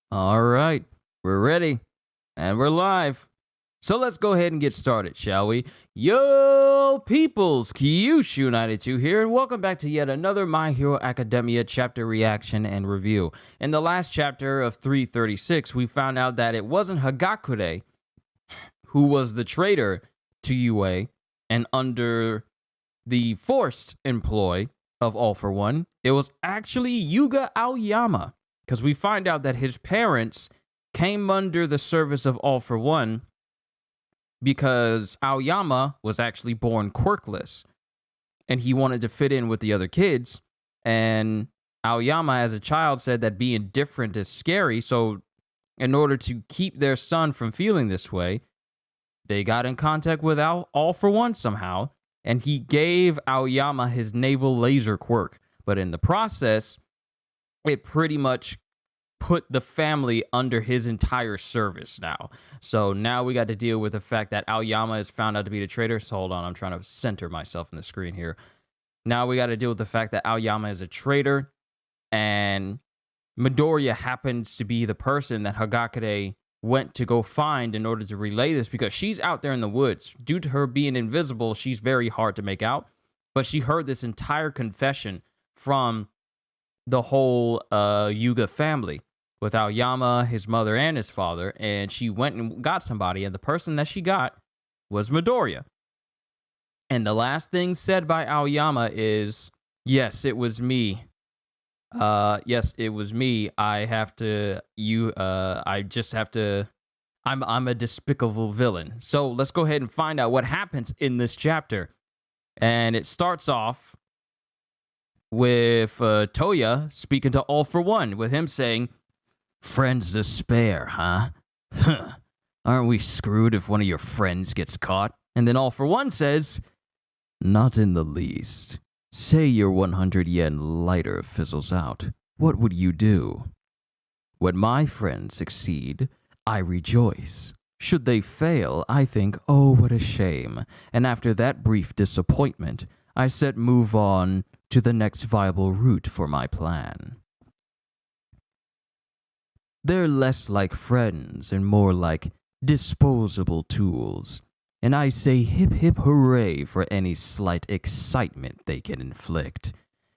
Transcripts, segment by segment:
All right, we're ready and we're live. So let's go ahead and get started, shall we? Yo, peoples, Kyushu 92 here, and welcome back to yet another My Hero Academia chapter reaction and review. In the last chapter of 336, we found out that it wasn't Hagakure who was the traitor to UA and under the forced employ of All for One. It was actually Yuga Aoyama, because we find out that his parents came under the service of All for One because Aoyama was actually born quirkless and he wanted to fit in with the other kids. And Aoyama, as a child, said that being different is scary. So in order to keep their son from feeling this way, they got in contact with All for One somehow, and he gave Aoyama his naval laser quirk. But in the process, it pretty much put the family under his entire service now. So now we got to deal with the fact that Aoyama is found out to be the traitor. So hold on, I'm trying to center myself in the screen here. Now we got to deal with the fact that Aoyama is a traitor, and Midoriya happens to be the person that Hagakure went to go find in order to relay this, because she's out there in the woods. Due to her being invisible, she's very hard to make out. But she heard this entire confession from the whole Yuga family, with Aoyama, his mother, and his father, and she went and got somebody, and the person that she got was Midoriya. And the last thing said by Aoyama is, yes, it was me. Yes, it was me. I just have to, I'm a despicable villain. So let's go ahead and find out what happens in this chapter. And it starts off with Toya speaking to All for One, with him saying, "Friends to spare, huh? Aren't we screwed if one of your friends gets caught?" And then All for One says, "Not in the least. Say your 100 yen lighter fizzles out. What would you do? When my friends succeed, I rejoice. Should they fail, I think, oh, what a shame. And after that brief disappointment, I move on to the next viable route for my plan. They're less like friends and more like disposable tools. And I say hip hip hooray for any slight excitement they can inflict."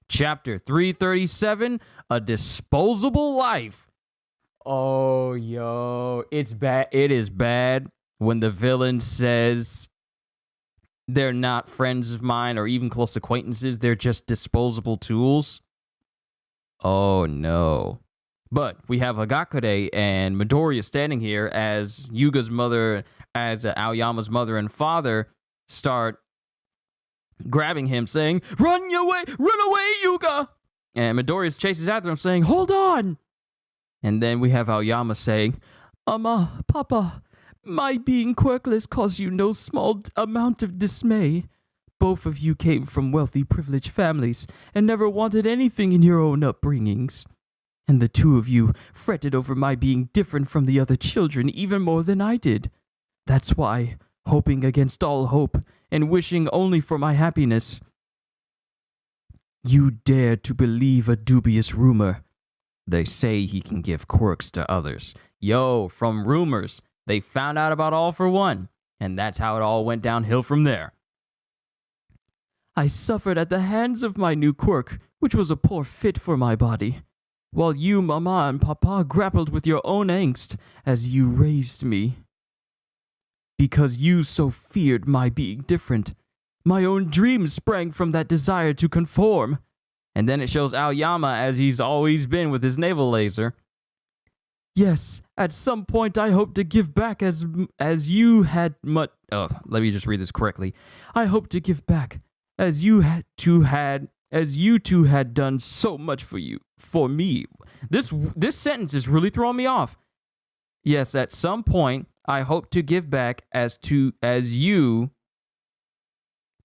Chapter 337, A Disposable Life. Oh, yo, it's bad. It is bad when the villain says they're not friends of mine or even close acquaintances. They're just disposable tools. Oh, no. But we have Hagakure and Midoriya standing here as Yuga's mother, as Aoyama's mother and father start grabbing him, saying, run away, Yuga!" And Midoriya chases after him, saying, "Hold on!" And then we have Aoyama saying, Papa, my being quirkless caused you no small amount of dismay. Both of you came from wealthy, privileged families and never wanted anything in your own upbringings. And the two of you fretted over my being different from the other children even more than I did. That's why, hoping against all hope and wishing only for my happiness, you dared to believe a dubious rumor. They say he can give quirks to others. Yo, from rumors, they found out about All for One, and that's how it all went downhill from there. I suffered at the hands of my new quirk, which was a poor fit for my body, while you, Mama, and Papa grappled with your own angst as you raised me. Because you so feared my being different, my own dreams sprang from that desire to conform." And then it shows Aoyama as he's always been with his naval laser. "Yes, at some point I hope to give back as you had much." Oh, let me just read this correctly. "I hope to give back as you two had done so much for me." This sentence is really throwing me off. Yes, at some point I hope to give back as you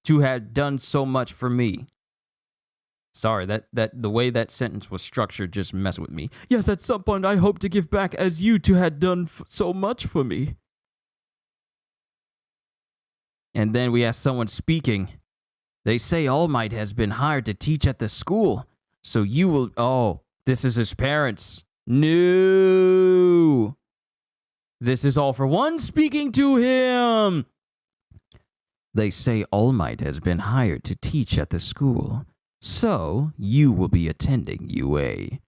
two had done so much for me. Sorry, that the way that sentence was structured just messed with me. Yes, at some point I hope to give back as you two had done so much for me. And then we have someone speaking. They say All Might has been hired to teach at the school. So you will... Oh, this is his parents. No. This is All for One speaking to him. They say All Might has been hired to teach at the school, so you will be attending UA.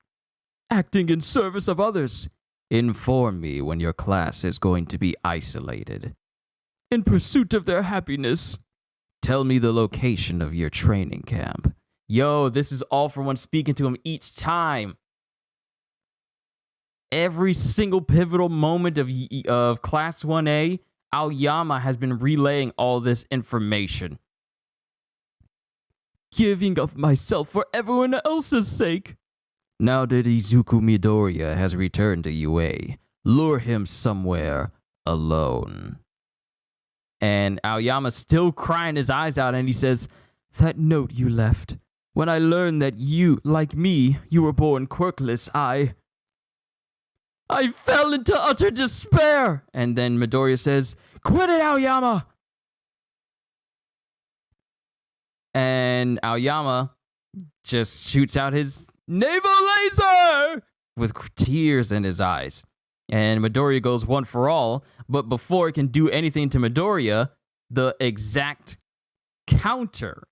Acting in service of others. Inform me when your class is going to be isolated. In pursuit of their happiness. Tell me the location of your training camp. Yo, this is All for One speaking to him each time. Every single pivotal moment of Class 1A, Aoyama has been relaying all this information. Giving of myself for everyone else's sake. Now that Izuku Midoriya has returned to UA, lure him somewhere alone. And Aoyama's still crying his eyes out, and he says, that note you left. When I learned that you, like me, you were born quirkless, I fell into utter despair. And then Midoriya says, quit it, Aoyama. And Aoyama just shoots out his naval laser with tears in his eyes. And Midoriya goes one for all. But before it can do anything to Midoriya, the exact counter.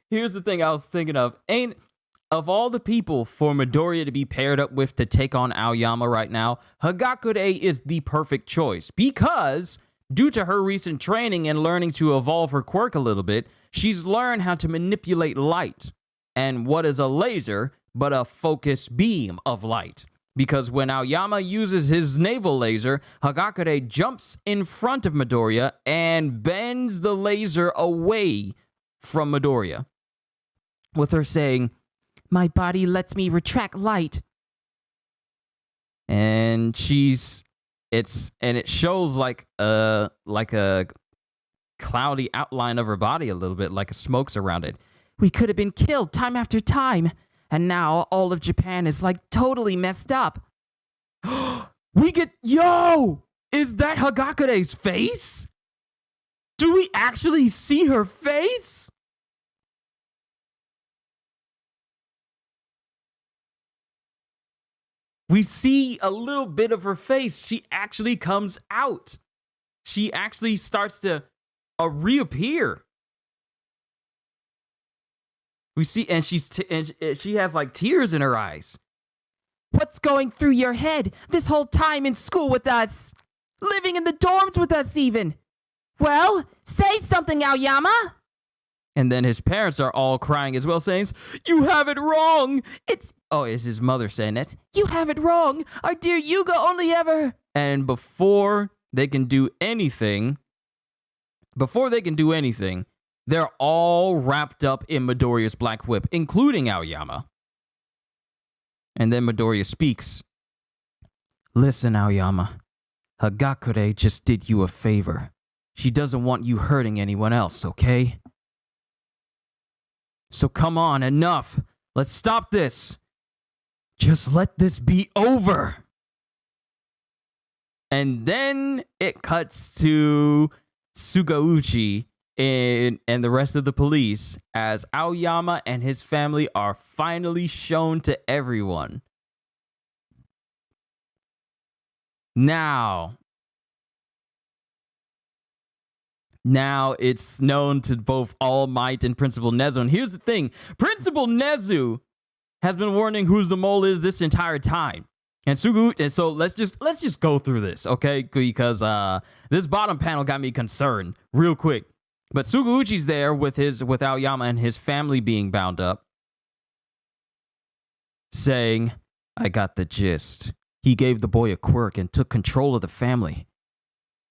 Here's the thing I was thinking of. Of all the people for Midoriya to be paired up with to take on Aoyama right now, Hagakure is the perfect choice. Because, due to her recent training and learning to evolve her quirk a little bit, she's learned how to manipulate light. And what is a laser but a focus beam of light? Because when Aoyama uses his naval laser, Hagakure jumps in front of Midoriya and bends the laser away from Midoriya, with her saying, my body lets me retract light. And it shows like a cloudy outline of her body a little bit, like a smoke's around it. We could have been killed time after time. And now all of Japan is like totally messed up. Yo! Is that Hagakure's face? Do we actually see her face? We see a little bit of her face. She actually comes out. She actually starts to reappear. We see, and she has like tears in her eyes. What's going through your head this whole time in school with us? Living in the dorms with us even. Well, say something, Aoyama. And then his parents are all crying as well, saying, you have it wrong. It's his mother saying that. You have it wrong. Our dear Yuga only ever. And before they can do anything, they're all wrapped up in Midoriya's black whip, including Aoyama. And then Midoriya speaks. Listen, Aoyama. Hagakure just did you a favor. She doesn't want you hurting anyone else, okay? So come on, enough. Let's stop this. Just let this be over. And then it cuts to Sugauchi and the rest of the police as Aoyama and his family are finally shown to everyone. Now it's known to both All Might and Principal Nezu. And here's the thing. Principal Nezu has been warning who the mole is this entire time. And so let's just go through this, okay? Because this bottom panel got me concerned real quick. But Sugauchi's there with Aoyama and his family being bound up, saying, I got the gist. He gave the boy a quirk and took control of the family.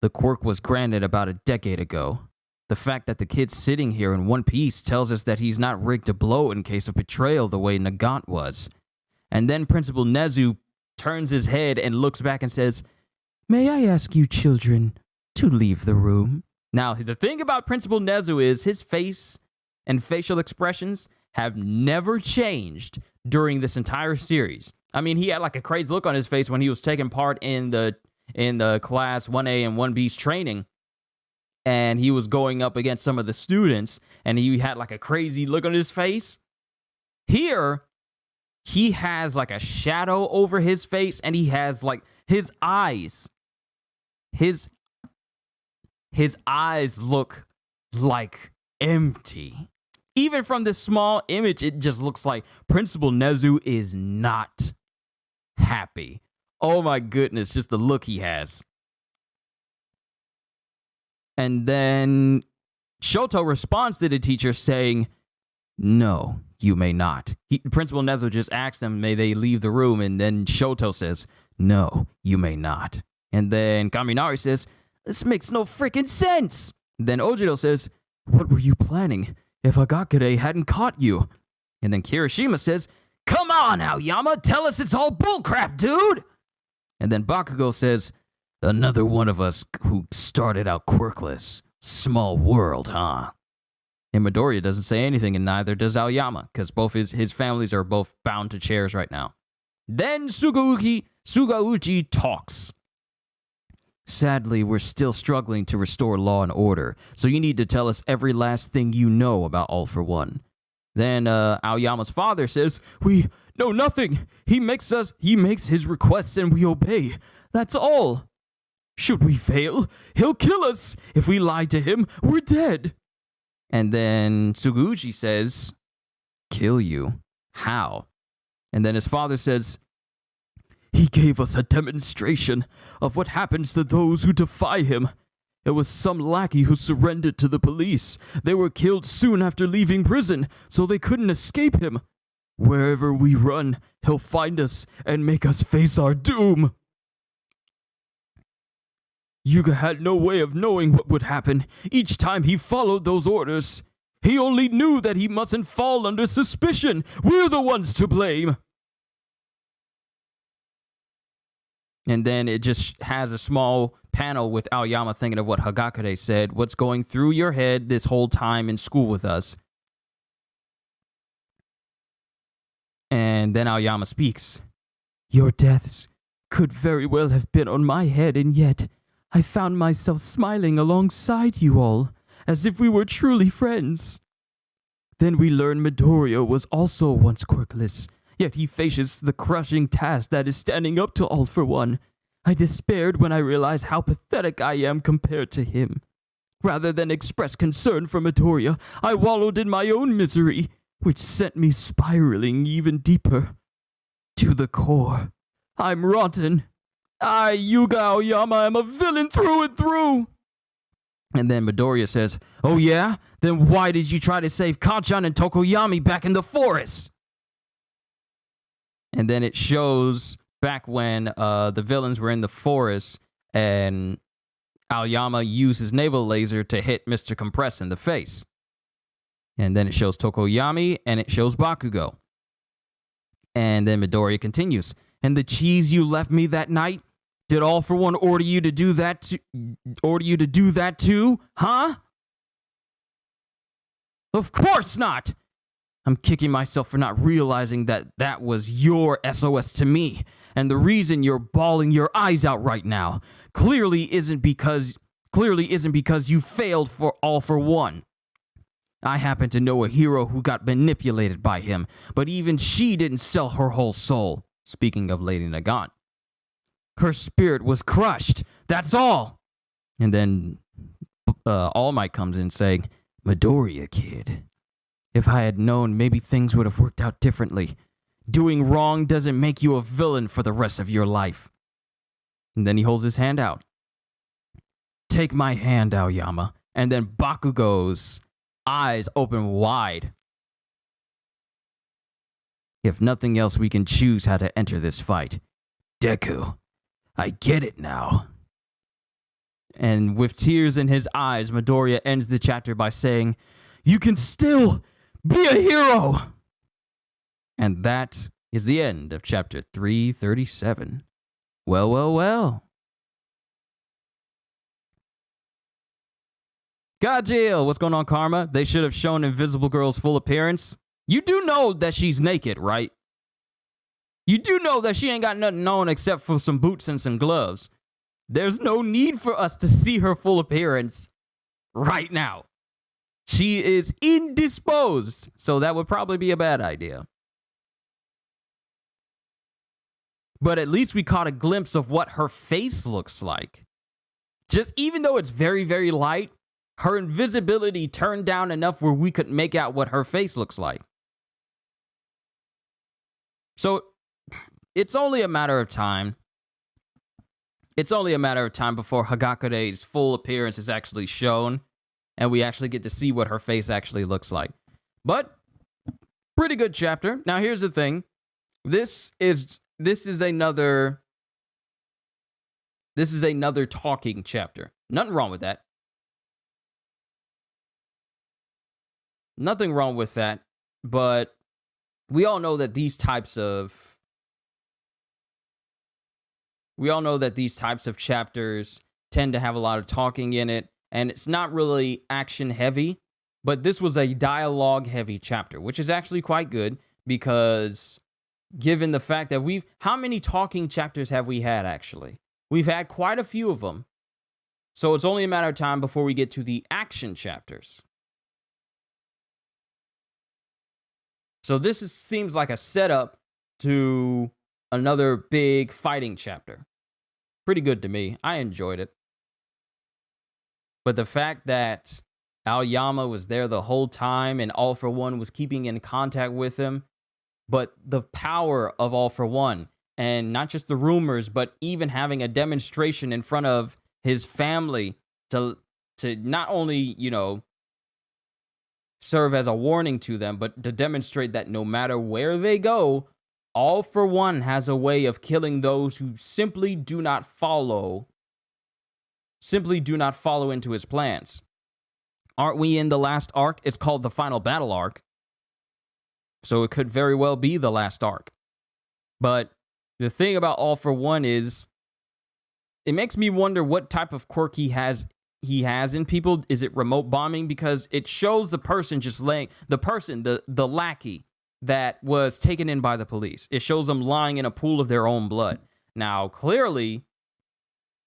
The quirk was granted about a decade ago. The fact that the kid's sitting here in one piece tells us that he's not rigged to blow in case of betrayal the way Nagant was. And then Principal Nezu turns his head and looks back and says, may I ask you children to leave the room? Now, the thing about Principal Nezu is his face and facial expressions have never changed during this entire series. I mean, he had like a crazy look on his face when he was taking part in the class 1A and 1B's training. And he was going up against some of the students, and he had like a crazy look on his face. Here, he has like a shadow over his face, and he has like his eyes. His eyes look like empty. Even from this small image, it just looks like Principal Nezu is not happy. Oh my goodness, just the look he has. And then Shoto responds to the teacher saying, "No, you may not." Principal Nezu just asks them, may they leave the room, and then Shoto says, "No, you may not." And then Kaminari says, "This makes no freaking sense." Then Ojiro says, "What were you planning if Hagakure hadn't caught you?" And then Kirishima says, "Come on, Aoyama, tell us it's all bullcrap, dude." And then Bakugo says, "Another one of us who started out quirkless. Small world, huh?" And Midoriya doesn't say anything, and neither does Aoyama, because both his families are both bound to chairs right now. Then Sugauchi talks. "Sadly, we're still struggling to restore law and order, so you need to tell us every last thing you know about All for One." Then Aoyama's father says, "We know nothing. He makes his requests and we obey. That's all. Should we fail, he'll kill us. If we lie to him, we're dead." And then Sugauchi says, "Kill you? How?" And then his father says, "He gave us a demonstration of what happens to those who defy him. It was some lackey who surrendered to the police. They were killed soon after leaving prison, so they couldn't escape him. Wherever we run, he'll find us and make us face our doom. Yuga had no way of knowing what would happen each time he followed those orders. He only knew that he mustn't fall under suspicion. We're the ones to blame." And then it just has a small panel with Aoyama thinking of what Hagakure said. "What's going through your head this whole time in school with us?" And then Aoyama speaks. "Your deaths could very well have been on my head, and yet I found myself smiling alongside you all, as if we were truly friends. Then we learned Midoriya was also once quirkless, yet he faces the crushing task that is standing up to All for One. I despaired when I realized how pathetic I am compared to him. Rather than express concern for Midoriya, I wallowed in my own misery, which sent me spiraling even deeper. To the core, I'm rotten. I, Yuga Aoyama, am a villain through and through." And then Midoriya says, "Oh yeah? Then why did you try to save Kanchan and Tokoyami back in the forest?" And then it shows back when the villains were in the forest and Aoyama used his naval laser to hit Mr. Compress in the face. And then it shows Tokoyami and it shows Bakugo. And then Midoriya continues, "And the cheese you left me that night? Did All for One order you to do that too? Huh? Of course not! I'm kicking myself for not realizing that was your SOS to me. And the reason you're bawling your eyes out right now clearly isn't because you failed for All for One. I happen to know a hero who got manipulated by him, but even she didn't sell her whole soul." Speaking of Lady Nagant. "Her spirit was crushed. That's all." And then All Might comes in saying, "Midoriya, kid. If I had known, maybe things would have worked out differently. Doing wrong doesn't make you a villain for the rest of your life." And then he holds his hand out. "Take my hand, Aoyama." And then Bakugo's eyes open wide. "If nothing else, we can choose how to enter this fight. Deku, I get it now." And with tears in his eyes, Midoriya ends the chapter by saying, "You can still be a hero." And that is the end of chapter 337. Well, well, well. Gajil, what's going on, Karma? They should have shown Invisible Girl's full appearance. You do know that she's naked, right? You do know that she ain't got nothing on except for some boots and some gloves. There's no need for us to see her full appearance right now. She is indisposed, so that would probably be a bad idea. but at least we caught a glimpse of what her face looks like. Just even though it's very, very light, her invisibility turned down enough where we could make out what her face looks like. So it's only a matter of time. It's only a matter of time before Hagakure's full appearance is actually shown, and we actually get to see what her face actually looks like. But pretty good chapter. Now here's the thing. This is another talking chapter. Nothing wrong with that. Nothing wrong with that. But we all know that these types of chapters tend to have a lot of talking in it, and it's not really action heavy, but this was a dialogue heavy chapter, which is actually quite good because given the fact that how many talking chapters have we had actually? We've had quite a few of them. So it's only a matter of time before we get to the action chapters. So seems like a setup to another big fighting chapter. Pretty good to me. I enjoyed it. But the fact that Aoyama was there the whole time and All For One was keeping in contact with him, but the power of All For One, and not just the rumors, but even having a demonstration in front of his family to not only, serve as a warning to them, but to demonstrate that no matter where they go, All For One has a way of killing those who simply do not follow into his plans. Aren't we in the last arc? It's called the Final Battle arc. So it could very well be the last arc. But the thing about All For One is, it makes me wonder what type of quirk he has in people. Is it remote bombing? Because it shows the person the lackey that was taken in by the police. It shows them lying in a pool of their own blood. Now, clearly,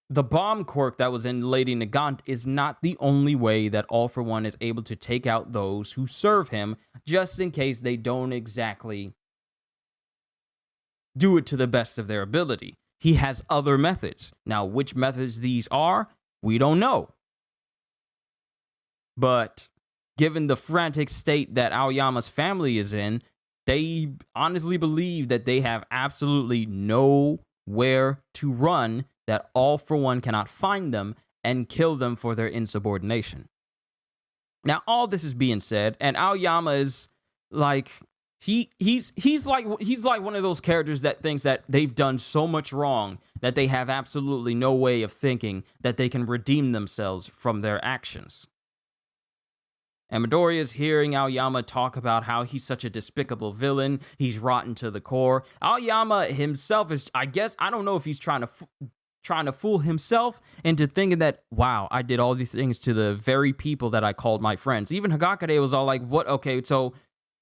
the bomb quirk that was in Lady Nagant is not the only way that All For One is able to take out those who serve him, just in case they don't exactly do it to the best of their ability. He has other methods. Now, which methods these are, we don't know. But given the frantic state that Aoyama's family is in, they honestly believe that they have absolutely nowhere to run, that All For One cannot find them and kill them for their insubordination. Now, all this is being said, and Aoyama is like, he's like one of those characters that thinks that they've done so much wrong that they have absolutely no way of thinking that they can redeem themselves from their actions. And Midoriya is hearing Aoyama talk about how he's such a despicable villain. He's rotten to the core. Aoyama himself is, I don't know if he's trying to fool himself into thinking that, wow, I did all these things to the very people that I called my friends. Even Hagakure was all like, what? Okay, so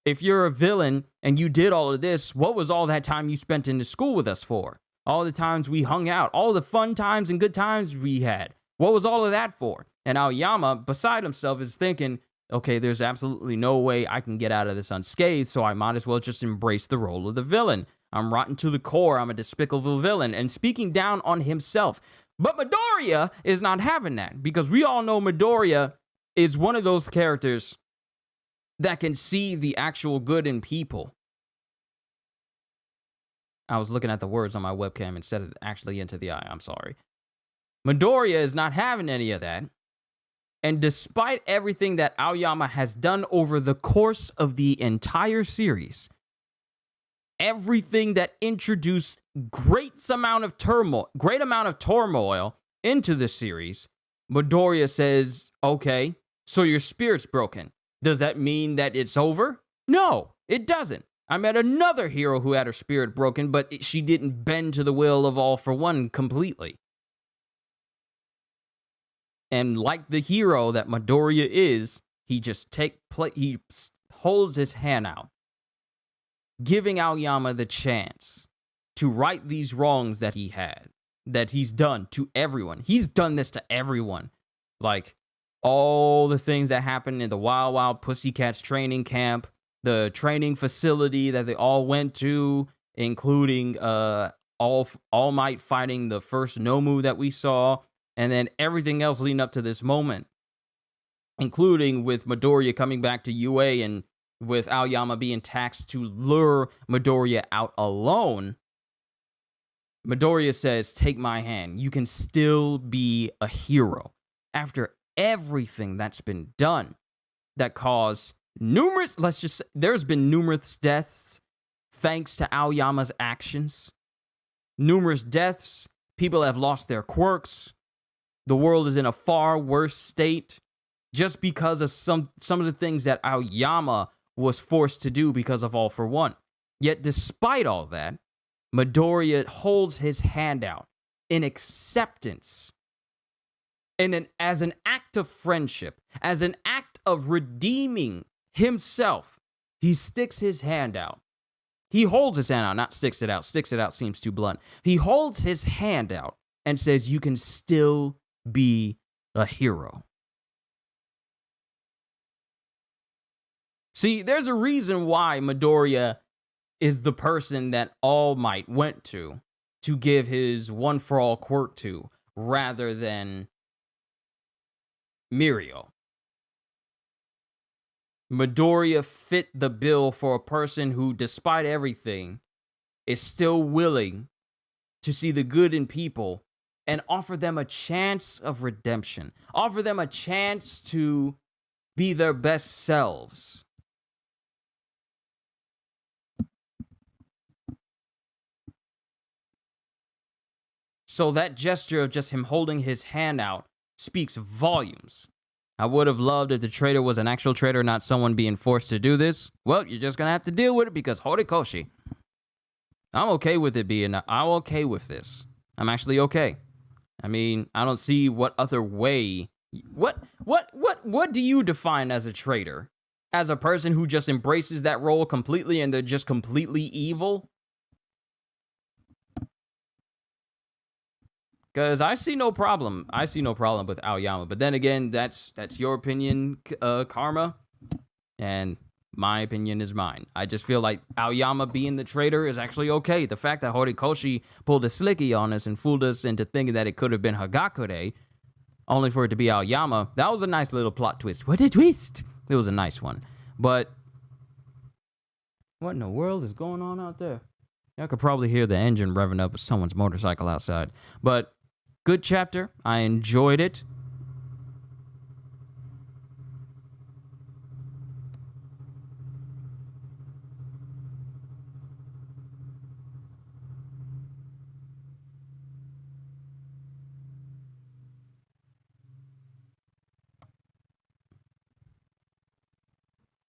if you're a villain and you did all of this, what was all that time you spent in the school with us for? All the times we hung out, all the fun times and good times we had. What was all of that for? And Aoyama, beside himself, is thinking, okay, there's absolutely no way I can get out of this unscathed, so I might as well just embrace the role of the villain. I'm rotten to the core. I'm a despicable villain, and speaking down on himself. But Midoriya is not having that, because we all know Midoriya is one of those characters that can see the actual good in people. I was looking at the words on my webcam instead of actually into the eye. I'm sorry. Midoriya is not having any of that. And despite everything that Aoyama has done over the course of the entire series, everything that introduced great amount of turmoil into the series, Midoriya says, okay, so your spirit's broken. Does that mean that it's over? No, it doesn't. I met another hero who had her spirit broken, but she didn't bend to the will of All For One completely. And like the hero that Midoriya is, he just he holds his hand out, giving Aoyama the chance to right these wrongs that he's done to everyone. He's done this to everyone. Like all the things that happened in the Wild Wild Pussycats training camp, the training facility that they all went to, including All Might fighting the first Nomu that we saw, and then everything else leading up to this moment, including with Midoriya coming back to UA and with Aoyama being taxed to lure Midoriya out alone. Midoriya says, take my hand. You can still be a hero. After everything that's been done that caused numerous, there's been numerous deaths thanks to Aoyama's actions. Numerous deaths. People have lost their quirks. The world is in a far worse state just because of some of the things that Aoyama was forced to do because of All for One. Yet despite all that, Midoriya holds his hand out in acceptance, and as an act of friendship, as an act of redeeming himself. He sticks his hand out. He holds his hand out, not sticks it out. Sticks it out seems too blunt. He holds his hand out and says, you can still be a hero. See, there's a reason why Midoriya is the person that All Might went to give his one for all quirk to, rather than Mirio. Midoriya fit the bill for a person who, despite everything, is still willing to see the good in people and offer them a chance of redemption. Offer them a chance to be their best selves. So that gesture of just him holding his hand out speaks volumes. I would have loved if the traitor was an actual traitor, not someone being forced to do this. Well, you're just going to have to deal with it because Horikoshi. I'm okay with it being, I'm okay with this. I'm actually okay. I mean, I don't see what other way. What do you define as a traitor? As a person who just embraces that role completely and they're just completely evil? Because I see no problem. I see no problem with Aoyama. But then again, that's your opinion, Karma. And my opinion is mine. I just feel like Aoyama being the traitor is actually okay. The fact that Horikoshi pulled a slicky on us and fooled us into thinking that it could have been Hagakure, only for it to be Aoyama, that was a nice little plot twist. What a twist! It was a nice one. But what in the world is going on out there? Y'all could probably hear the engine revving up with someone's motorcycle outside. But good chapter. I enjoyed it.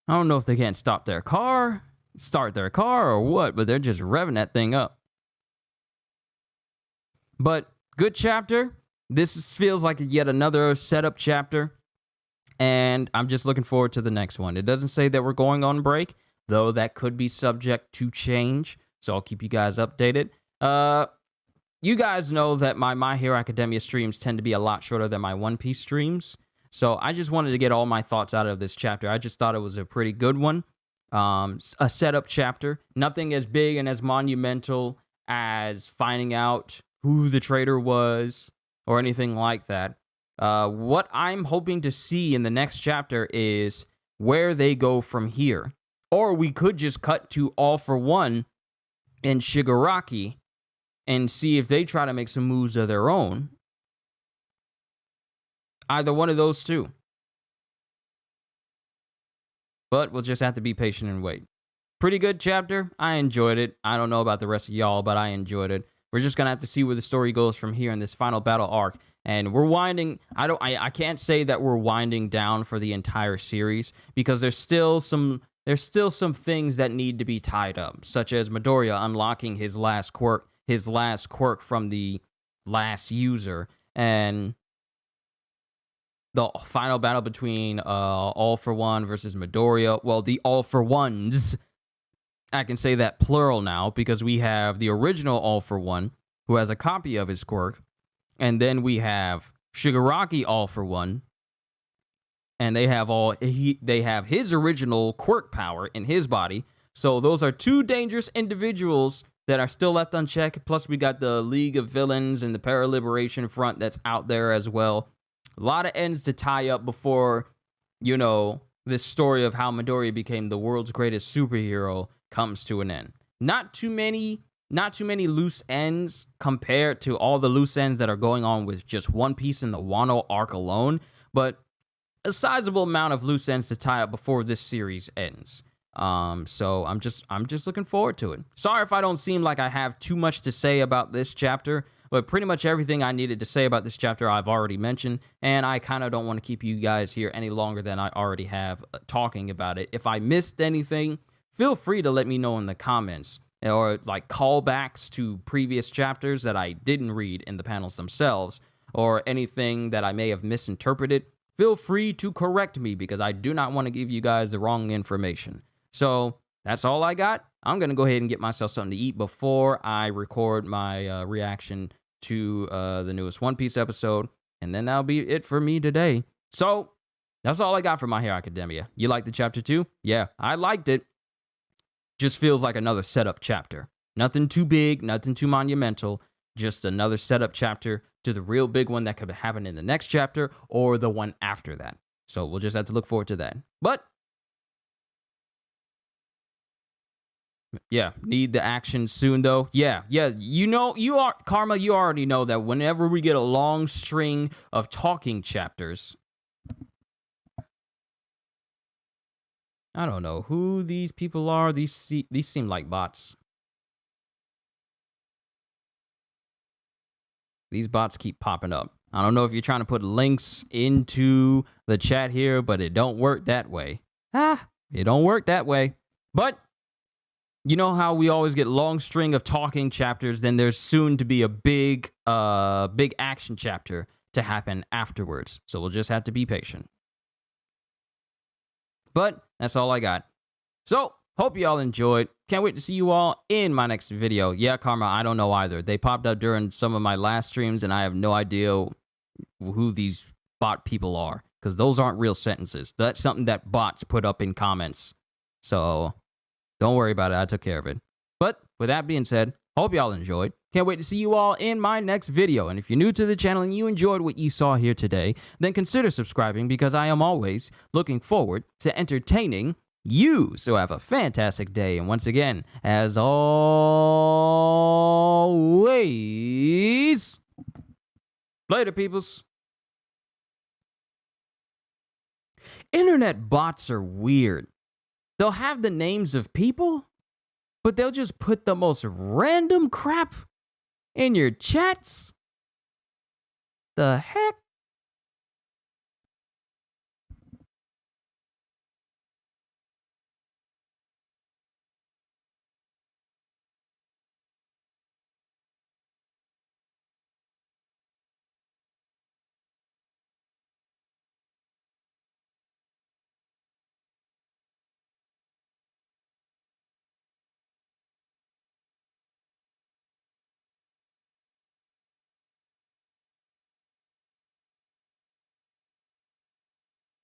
I don't know if they can't start their car or what, but they're just revving that thing up. But good chapter. This feels like yet another setup chapter. And I'm just looking forward to the next one. It doesn't say that we're going on break, though that could be subject to change. So I'll keep you guys updated. You guys know that my My Hero Academia streams tend to be a lot shorter than my One Piece streams. So I just wanted to get all my thoughts out of this chapter. I just thought it was a pretty good one. A setup chapter. Nothing as big and as monumental as finding out who the traitor was or anything like that. What I'm hoping to see in the next chapter is where they go from here. Or we could just cut to All for One and Shigaraki and see if they try to make some moves of their own. Either one of those two. But we'll just have to be patient and wait. Pretty good chapter. I enjoyed it. I don't know about the rest of y'all, but I enjoyed it. We're just going to have to see where the story goes from here in this final battle arc. And we're winding... I can't say that we're winding down for the entire series, because there's still some things that need to be tied up, such as Midoriya unlocking his last quirk from the last user, and the final battle between All for One versus Midoriya. Well, the All for Ones. I can say that plural now because we have the original All for One, who has a copy of his quirk, and then we have Shigaraki All for One, and they have his original quirk power in his body. So those are two dangerous individuals that are still left unchecked. Plus, we got the League of Villains and the Para-Liberation Front that's out there as well. A lot of ends to tie up before, you know, this story of how Midoriya became the world's greatest superhero comes to an end. Not too many loose ends compared to all the loose ends that are going on with just One Piece in the Wano arc alone, but a sizable amount of loose ends to tie up before this series ends. So I'm just looking forward to it. Sorry if I don't seem like I have too much to say about this chapter, but pretty much everything I needed to say about this chapter I've already mentioned, and I kind of don't want to keep you guys here any longer than I already have talking about it. If I missed anything, feel free to let me know in the comments, or like callbacks to previous chapters that I didn't read in the panels themselves, or anything that I may have misinterpreted. Feel free to correct me, because I do not want to give you guys the wrong information. So that's all I got. I'm going to go ahead and get myself something to eat before I record my reaction to the newest One Piece episode. And then that'll be it for me today. So that's all I got for My Hero Academia. You liked the chapter 2? Yeah, I liked it. Just feels like another setup chapter. Nothing too big, nothing too monumental. Just another setup chapter to the real big one that could happen in the next chapter or the one after that. So we'll just have to look forward to that. But yeah, need the action soon though. Yeah, you know, Karma, you already know that whenever we get a long string of talking chapters, I don't know who these people are. These seem like bots. These bots keep popping up. I don't know if you're trying to put links into the chat here, but it don't work that way. It don't work that way. But you know how we always get long string of talking chapters, then there's soon to be a big action chapter to happen afterwards. So we'll just have to be patient. But that's all I got. So hope you all enjoyed. Can't wait to see you all in my next video. Yeah, Karma, I don't know either. They popped up during some of my last streams, and I have no idea who these bot people are, because those aren't real sentences. That's something that bots put up in comments. So don't worry about it. I took care of it. But with that being said, hope y'all enjoyed. Can't wait to see you all in my next video. And if you're new to the channel and you enjoyed what you saw here today, then consider subscribing, because I am always looking forward to entertaining you. So have a fantastic day. And once again, as always, later, peoples. Internet bots are weird. They'll have the names of people, but they'll just put the most random crap in your chats. The heck?